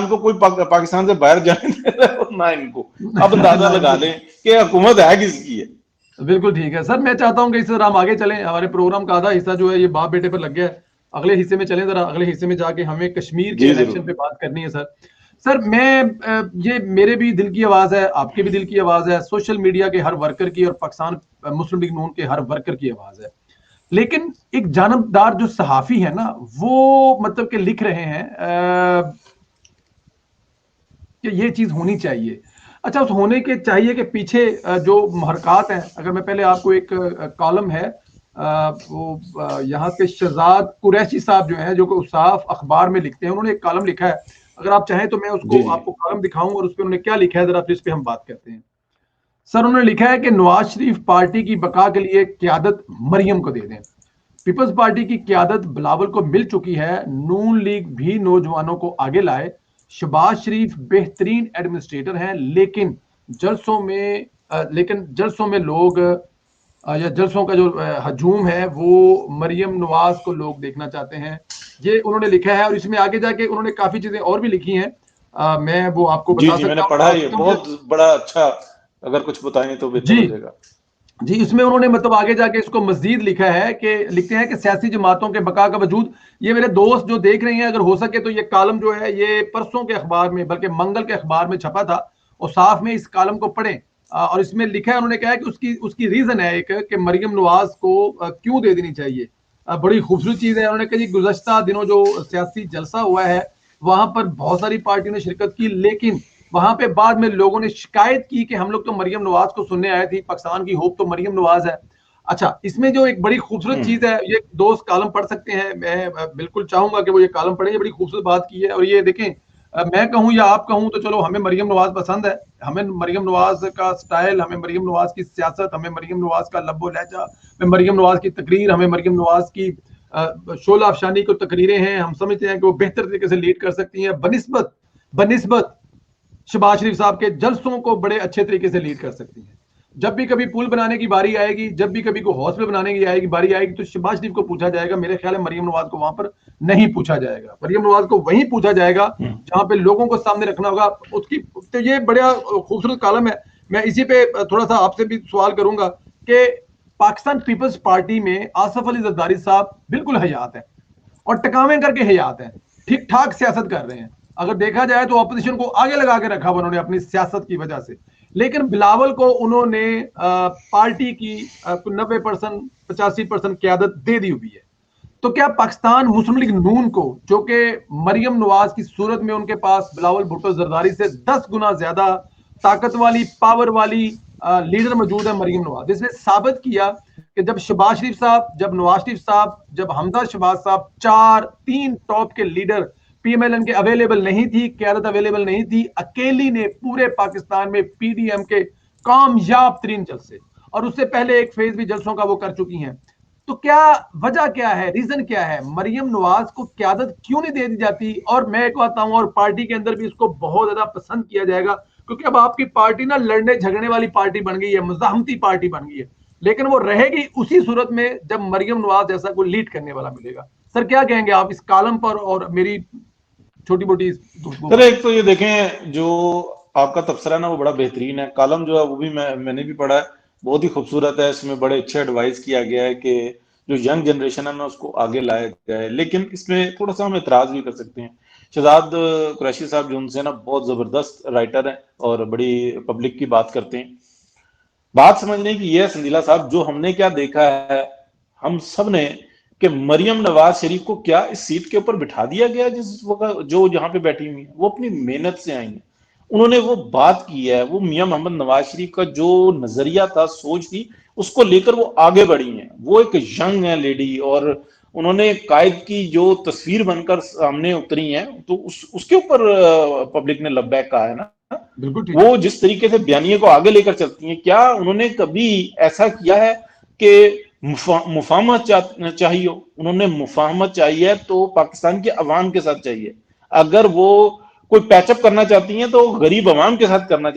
को कोई पाकिस्तान से बाहर जाने दे रहा है और ना इनको। अब अंदाजा लगा लें कि हुकूमत है किसकी है। बिल्कुल ठीक है सर, मैं चाहता हूँ कि इस तरह हम आगे चलें। हमारे प्रोग्राम का आधा हिस्सा जो है ये बाप बेटे पर लग गया है। अगले हिस्से में चलें, जरा अगले हिस्से में जाके हमें कश्मीर के जी इलेक्शन जरूर। पे बात करनी है सर। सर मैं ये मेरे भी दिल की आवाज है, आपके भी दिल की आवाज है, सोशल मीडिया के हर वर्कर की और पाकिस्तान मुस्लिम लीग नून के हर वर्कर की आवाज है। लेकिन एक जानबदार जो सहाफी है ना, वो मतलब कि लिख रहे हैं कि ये चीज होनी चाहिए। अच्छा, उस होने के चाहिए के पीछे जो महरकात हैं, अगर मैं पहले आपको एक कॉलम है वो यहाँ के शहजाद कुरैशी साहब जो हैं, जो कि साफ अखबार में लिखते हैं, उन्होंने एक कॉलम लिखा है। अगर आप चाहें तो मैं उसको जी जी। आपको कॉलम दिखाऊं और उस पर उन्होंने क्या लिखा है, जरा इस पे हम बात करते हैं। सर उन्होंने लिखा है कि नवाज शरीफ पार्टी की बका के लिए क्यादत मरियम को दे दें। पीपल्स पार्टी की क्यादत बिलावल को मिल चुकी है, नून लीग भी नौजवानों को आगे लाए। शहबाज शरीफ बेहतरीन एडमिनिस्ट्रेटर हैं, लेकिन जलसों में लोग या जलसों का जो हजूम है वो मरियम नवाज को लोग देखना चाहते हैं। ये उन्होंने लिखा है, और इसमें आगे जाके उन्होंने काफी चीजें और भी लिखी हैं। मैं वो आपको जी बता जी, मैंने सकता पढ़ा है, ये हूँ। बहुत बड़ा अच्छा, अगर कुछ बताएं तो बेहतर जी हो जाएगा। जी, इसमें उन्होंने मतलब आगे जाके इसको मजीद लिखा है कि लिखते हैं कि सियासी जमातों के बका का वजूद। ये मेरे दोस्त जो देख रहे हैं, अगर हो सके तो ये कॉलम जो है ये परसों के अखबार में, बल्कि मंगल के अखबार में छपा था, और साफ में इस कॉलम को पढ़ें। और इसमें लिखा है, उन्होंने कहा है कि उसकी उसकी रीजन है एक, कि मरियम नवाज को क्यों दे देनी चाहिए। बड़ी खूबसूरत चीज है। उन्होंने कहा जी गुज़श्ता दिनों जो सियासी जलसा हुआ है वहां पर बहुत सारी पार्टियों ने शिरकत की, लेकिन वहां पे बाद में लोगों ने शिकायत की कि हम लोग तो मरियम नवाज को सुनने आए थे, पाकिस्तान की होप तो मरियम नवाज है। अच्छा, इसमें जो एक बड़ी खूबसूरत चीज है, ये दोस्त कॉलम पढ़ सकते हैं, मैं बिल्कुल चाहूंगा कि वो ये कॉलम पढ़ें, ये बड़ी खूबसूरत बात की है। और ये देखें, मैं कहूं या आप कहूं तो चलो, हमें मरियम नवाज पसंद है, हमें मरियम नवाज का स्टाइल, हमें मरियम नवाज की सियासत, हमें मरियम नवाज का लब्बो लहजा, हमें मरियम नवाज की तकरीर, हमें मरियम नवाज की शोला अफशानी को तकरीरें हैं, हम समझते हैं कि वो बेहतर तरीके से लीड कर सकती हैं बनिस्बत बनिस्बत शहबाज शरीफ साहब के जलसों को बड़े अच्छे तरीके से लीड कर सकती हैं। जब भी कभी पुल बनाने की बारी आएगी, जब भी कभी कोई हॉस्पिटल बनाने की बारी आएगी, तो शहबाज शरीफ को पूछा जाएगा। मेरे ख्याल है मरियम नवाज को वहां पर नहीं पूछा जाएगा, मरियम नवाज को वहीं पूछा जाएगा जहां पे लोगों को सामने रखना होगा उसकी। तो ये बड़ा खूबसूरत कॉलम है। मैं इसी पे थोड़ा सा आपसे भी सवाल करूंगा कि पाकिस्तान पीपल्स पार्टी में आसफ अली जरदारी साहब बिल्कुल हयात है और टकावे करके हयात है, ठीक ठाक सियासत कर रहे हैं। अगर देखा जाए तो ऑपोजिशन को आगे लगा के रखा उन्होंने अपनी सियासत की वजह से। लेकिन बिलावल को उन्होंने पार्टी की 90% 85% क्यादत दे दी हुई है। तो क्या पाकिस्तान मुस्लिम लीग नून को, जो कि मरियम नवाज की सूरत में उनके पास बिलावल भुट्टो जरदारी से 10 गुना ज्यादा ताकत वाली, पावर वाली लीडर मौजूद है मरियम नवाज, जिसने साबित किया कि जब शहबाज शरीफ साहब, जब नवाज शरीफ साहब, जब हमजा शहबाज साहब, तीन टॉप के लीडर पीएमएलएन के अवेलेबल नहीं थी, क्यादत अवेलेबल नहीं थी, अकेली ने पूरे पाकिस्तान में पीडीएम के कामयाब तरीन जलसे, और उससे पहले एक फेज भी जलसों का वो कर चुकी हैं। तो क्या वजह क्या है, रीजन क्या है, मरियम नवाज को क्यादत क्यों नहीं दे दी जाती? और मैं कहता हूं, और पार्टी के अंदर भी इसको बहुत ज्यादा पसंद किया जाएगा, क्योंकि अब आपकी पार्टी ना लड़ने झगड़ने वाली पार्टी बन गई है, मुजाहमती पार्टी बन गई है। लेकिन वो रहेगी उसी सूरत में जब मरियम नवाज जैसा कोई लीड करने वाला मिलेगा। सर क्या कहेंगे आप इस कॉलम पर और मेरी छोटी मोटी गुफ्तगू सर पर? एक तो ये देखें, जो आपका तबसरा है ना वो बड़ा बेहतरीन है, कॉलम जो है वो भी मैंने भी पढ़ा है, बहुत ही खूबसूरत है। इसमें बड़े अच्छे एडवाइस किया गया है कि जो यंग जनरेशन है ना उसको आगे लाया जाए। लेकिन इसमें थोड़ा सा हम एतराज भी कर सकते हैं। शहजाद कुरैशी साहब जो उनसे ना बहुत जबरदस्त राइटर हैं और बड़ी पब्लिक की बात करते हैं। बात समझने की यह है संजीला साहब, जो हमने क्या देखा है हम सब ने, कि मरियम नवाज शरीफ को क्या इस सीट के ऊपर बिठा दिया गया जिस वक्त जो जहां पे बैठी हुई है, वो अपनी मेहनत से आई है। उन्होंने वो बात की है, वो मियां मोहम्मद नवाज शरीफ का जो नजरिया था, सोच थी, उसको लेकर वो आगे बढ़ी हैं। वो एक यंग है लेडी, और उन्होंने कायद की जो तस्वीर बनकर सामने उतरी है, तो उसके ऊपर पब्लिक ने लब्बैक कहा है ना। बिल्कुल ठीक है। वो जिस तरीके से बयानिए को आगे लेकर चलती हैं, क्या उन्होंने कभी ऐसा किया है कि मुफाहमत चाहिए? उन्होंने मुफाहमत चाहिए तो पाकिस्तान के अवाम के साथ चाहिए। अगर वो कोई पैचअप करना चाहती हैं तो गरीब अवाम के साथ करना चाहती